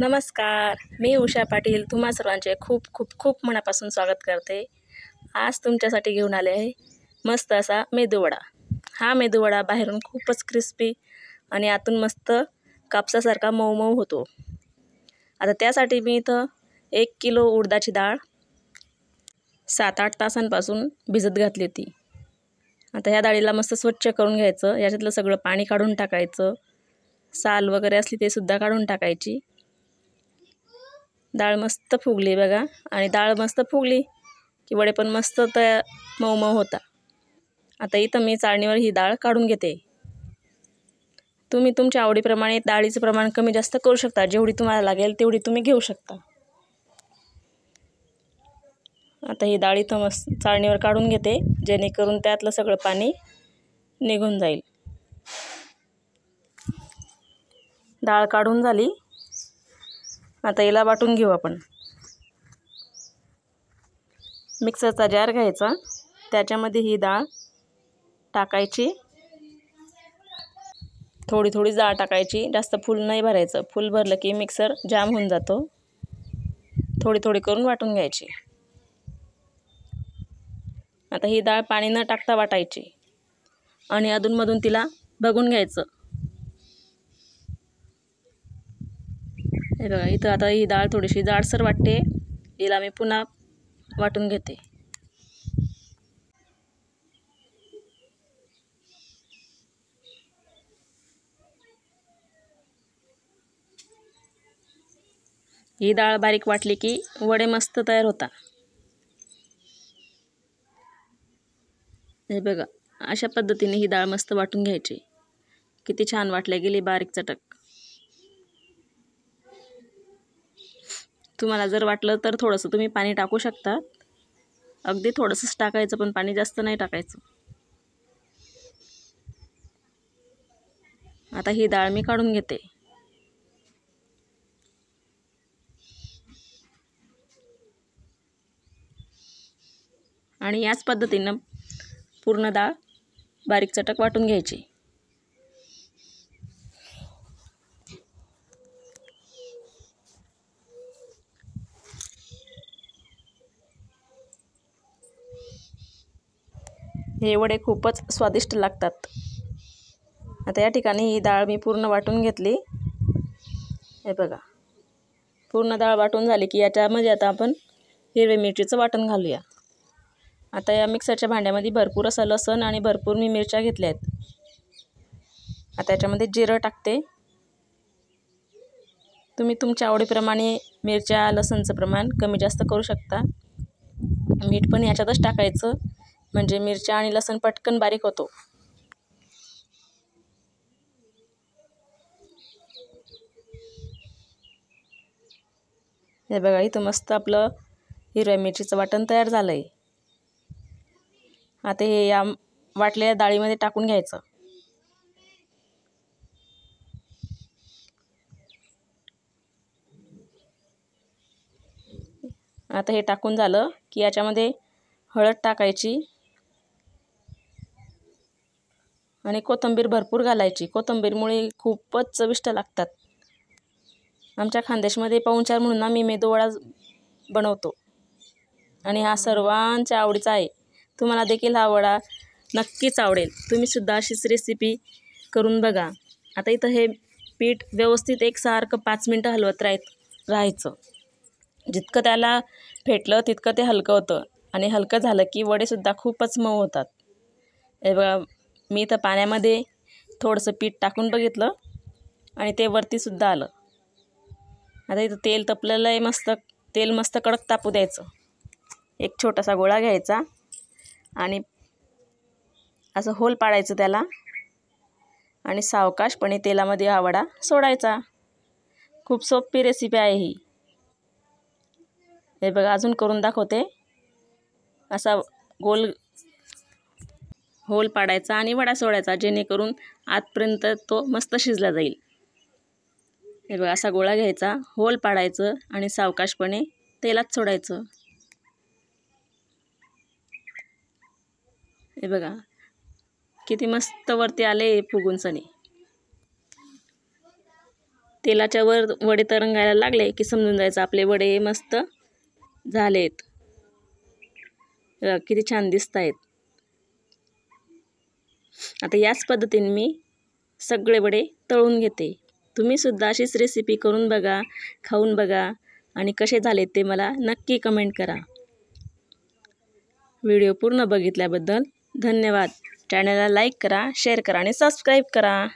नमस्कार, मी उषा पाटील तुम्हा सर्वांचे खूप खूप खूप मनापासून स्वागत करते। आज तुमच्यासाठी घेऊन आले आहे मस्त असा मेदूवडा। हा मेदूवडा बाहेरून खूपच क्रिस्पी आणि आतून मस्त कापसासारखा मऊ मऊ होतो। आता त्यासाठी मी इथं 1 किलो उडदाची डाळ 7-8 तासांपासून भिजत घातली होती। आता ह्या डाळीला मस्त स्वच्छ करून घ्यायचं, याच्यातलं सगळं पाणी काढून टाकायचं, साल वगैरे असली ते सुद्धा काढून टाकायची। डाळ मस्त फुगली बघा, आणि डाळ मस्त फुगली की वडे पण मस्त मऊ मऊ होता। आता इथं मी चाळणीवर ही डाळ काढून घेते। तुम्ही तुमच्या आवडीप्रमाणे डाळीचं प्रमाण कमी जास्त करू शकता, जेवढी तुम्हाला लागेल तेवढी तुम्ही घेऊ शकता। आता ही डाळ इथं मस्त चाळणीवर काढून घेते, जेणेकरून त्यातलं सगळं पाणी निघून जाईल। डाळ काढून झाली, आता याला वाटून घेऊ आपण। मिक्सरचा जार घ्यायचा, त्याच्यामध्ये ही डाळ टाकायची, थोडी थोडी डाळ टाकायची, जास्त फुल नाही भरायचं, फुल भरलं की मिक्सर जाम होऊन जातो। थोडी थोडी करून वाटून घ्यायची। आता ही डाळ पाणी न टाकता वाटायची आणि अधूनमधून तिला बघून घ्यायचं। हे बघा, इथं आता ही डाळ थोडीशी जाडसर वाटते, हिला मी पुन्हा वाटून घेते। ही डाळ बारीक वाटली की वडे मस्त तयार होतात। हे बघा, अशा पद्धतीने ही डाळ मस्त वाटून घ्यायची। किती छान वाटल्या गेली, बारीक चटक। तुम्हाला जर वाटलं तर थोडंसं तुम्ही पाणी टाकू शकता, अगदी थोडंसंच टाकायचं, पण पाणी जास्त नाही टाकायचं। आता ही डाळ मी काढून घेते। आणि याच पद्धतीनं पूर्ण डाळ बारीक चटक वाटून घ्यायची। हे वडे खूपच स्वादिष्ट लागतात। आता या ठिकाणी ही डाळ मी पूर्ण वाटून घेतली। हे बघा, पूर्ण डाळ वाटून झाली की याच्यामध्ये आता आपण हिरव्या मिरचीचं वाटण घालूया। आता या मिक्सरच्या भांड्यामध्ये भरपूर असं लसूण आणि भरपूर मी मिरच्या घेतल्या आहेत। आता याच्यामध्ये जिरं टाकते। तुम्ही तुमच्या आवडीप्रमाणे मिरच्या लसूणचं प्रमाण कमी जास्त करू शकता। मीठ पण याच्यातच टाकायचं, म्हणजे मिरच्या आणि लसूण पटकन बारीक होतो। हे बघा, इथं मस्त आपलं हिरव्या मिरचीचं वाटण तयार झालंय। आता हे या वाटलेल्या डाळीमध्ये टाकून घ्यायचं। आता हे टाकून झालं की याच्यामध्ये हळद टाकायची आणि कोथिंबीर भरपूर घालायची। कोथिंबीरमुळे खूपच चविष्ट लागतात। आमच्या खानदेशमध्ये पाहुणचार म्हणून आम्ही मेदूवडा बनवतो आणि हा सर्वांच्या आवडीचा आहे। तुम्हाला देखील हा वडा नक्कीच आवडेल। तुम्ही सुद्धा अशीच रेसिपी करून बघा। आता इथं हे पीठ व्यवस्थित एकसारखं 5 मिनटं हलवत राहायचं। जितकं त्याला फेटलं तितकं ते हलकं होतं, आणि हलकं झालं की वडेसुद्धा खूपच मऊ होतात। हे बघा, मी इथं पाण्यामध्ये थोडंसं पीठ टाकून बघितलं आणि ते वरतीसुद्धा आलं। आता इथं तेल तपलेलं आहे, तेल मस्त कडक तापू द्यायचं। एक छोटासा गोळा घ्यायचा आणि असं होल पाडायचं त्याला, आणि सावकाशपणे तेलामध्ये हा वडा सोडायचा। खूप सोपी रेसिपी आहे ही। हे बघा, अजून करून दाखवते। असा गोल होल पाडायचा आणि वडा सोडायचा, जेणेकरून आतपर्यंत तो मस्त शिजला जाईल। हे बघा, असा गोळा घ्यायचा, होल पाडायचं आणि सावकाशपणे तेलात सोडायचं। हे बघा, किती मस्त वरती आले फुगून सनी। तेलाच्या वर वडे तरंगायला लागले की समजून जायचं आपले वडे मस्त झालेत. किती छान दिसत आहेत. आता याच पद्धतीने मी सगळे वडे तळून घेते. तुम्ही सुद्धा अशीच रेसिपी करून बघा, खाऊन बघा आणि कसे झाले ते मला नक्की कमेंट करा. व्हिडिओ पूर्ण बघितल्याबद्दल धन्यवाद. चॅनलला लाईक करा, शेअर करा आणि सबस्क्राईब करा.